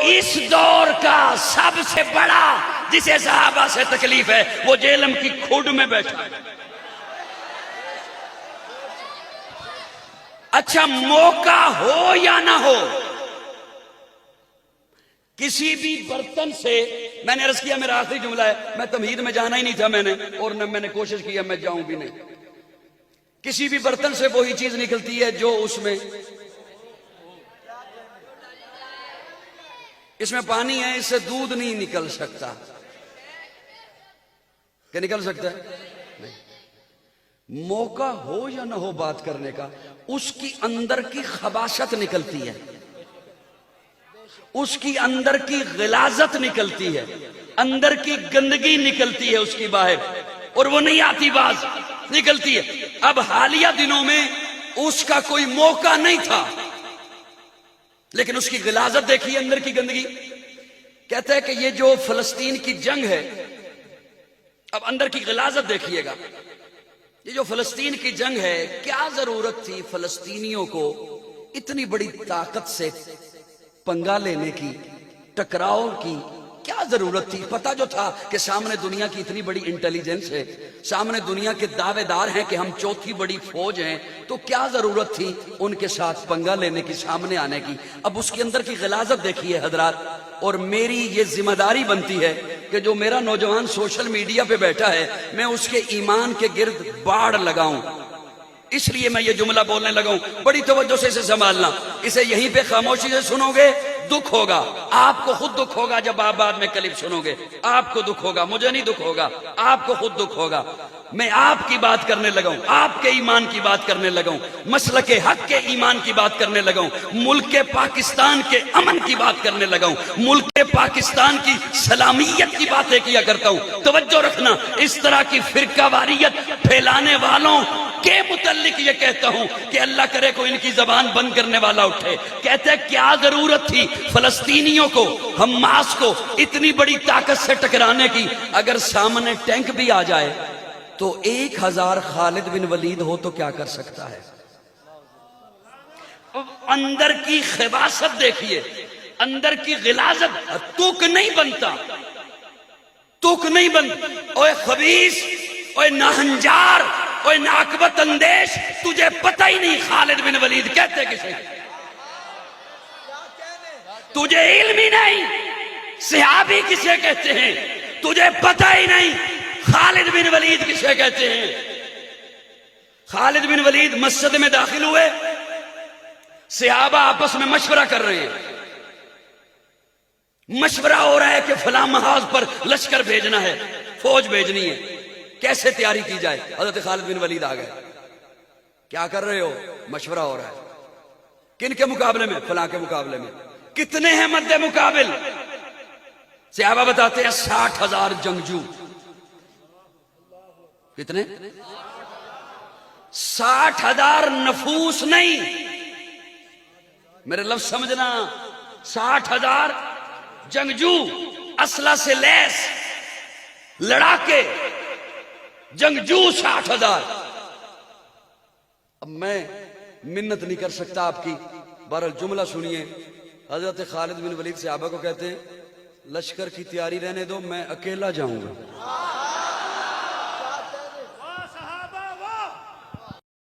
इस दौर का सबसे बड़ा जिसे सहाबा से तकलीफ है वो जेलम की खुड में बैठा है। अच्छा, मौका हो या ना हो, किसी भी बर्तन से, मैंने अर्ज किया मेरा आखिरी जुमला है, मैं तमहीद में जाना ही नहीं था मैंने, और न मैंने कोशिश किया मैं जाऊं भी नहीं। किसी भी बर्तन से वही चीज निकलती है जो उसमें, इसमें पानी है, इससे दूध नहीं निकल सकता। क्या निकल सकता है? नहीं। मौका हो या ना हो बात करने का, उसकी अंदर की खबासत निकलती है, उसकी अंदर की गिलाजत निकलती है, अंदर की गंदगी निकलती है उसकी बाहर, और वो नहीं आती बाज, निकलती है। अब हालिया दिनों में उसका कोई मौका नहीं था, लेकिन उसकी गिलाजत देखिए, अंदर की गंदगी। कहता है कि ये जो फलस्तीन की जंग है, अब अंदर की गिलाजत देखिएगा, ये जो फलस्तीन की जंग है, क्या जरूरत थी फलस्तीनियों को इतनी बड़ी ताकत से पंगा लेने की, टकराव की? क्या जरूरत थी? पता जो था कि सामने दुनिया की इतनी बड़ी इंटेलिजेंस है, सामने दुनिया के दावेदार हैं कि हम चौथी बड़ी फौज हैं, तो क्या जरूरत थी उनके साथ पंगा लेने की, सामने आने की? अब उसके अंदर की गिलाजत देखिए हजरात। और मेरी ये जिम्मेदारी बनती है कि जो मेरा नौजवान सोशल मीडिया पे बैठा है, मैं उसके ईमान के गिर्द बाढ़ लगाऊं। इसलिए मैं ये जुमला बोलने लगा हूं, बड़ी तवज्जो से इसे संभालना। इसे यहीं पे खामोशी से सुनोगे, दुख होगा, आपको खुद दुख होगा। जब आप बाद में क्लिप सुनोगे आपको दुख होगा, मुझे नहीं दुख होगा, आपको खुद दुख होगा। मैं आपकी बात करने लगा हूं, आपके ईमान की बात करने लगा हूं, मसलक के हक के ईमान की बात करने लगा हूं, मुल्क के पाकिस्तान के अमन की बात करने लगा हूं, मुल्क के पाकिस्तान की सलामियत की बातें किया करता हूं। तवज्जो रखना, इस तरह की फिरकावारियत फैलाने वालों के मुतल्लिक ये कहता हूं कि अल्लाह करे कोई इनकी जबान बंद करने वाला उठे। कहते हैं क्या जरूरत थी फलस्तीनियों को, हमास को इतनी बड़ी ताकत से टकराने की? अगर सामने टैंक भी आ जाए तो 1000 खालिद बिन वलीद हो तो क्या कर सकता है? अंदर की खिबासत देखिए, अंदर की गिलाजत। तुक नहीं बनता, तुक नहीं बनता। ओए खबीस, ओए नाहंजार, ओए नाकबत अंदेश, तुझे पता ही नहीं खालिद बिन वलीद कहते किसे? तुझे इल्म ही नहीं सहाबी किसे कहते हैं, तुझे पता ही नहीं खालिद बिन वलीद किसे कहते हैं। खालिद बिन वलीद मस्जिद में दाखिल हुए, सहाबा आपस में मशवरा कर रहे हैं, मशवरा हो रहा है कि फलां महाज पर लश्कर भेजना है, फौज भेजनी है, कैसे तैयारी की जाए। हजरत खालिद बिन वलीद आ गए। क्या कर रहे हो? मशवरा हो रहा है। किन के मुकाबले में? फलां के मुकाबले में। कितने हैं मद्दे मुकाबिल? सहाबा बताते हैं 60,000 जंगजू। कितने? 60,000 नफूस नहीं, मेरे लफ्ज समझना, 60,000 जंगजू, असला से लैस लड़ाके, जंगजू 60,000। अब मैं मिन्नत नहीं कर सकता आपकी, बहरहाल जुमला सुनिए। हजरत खालिद बिन वलीद सहाबा को कहते हैं लश्कर की तैयारी रहने दो, मैं अकेला जाऊंगा।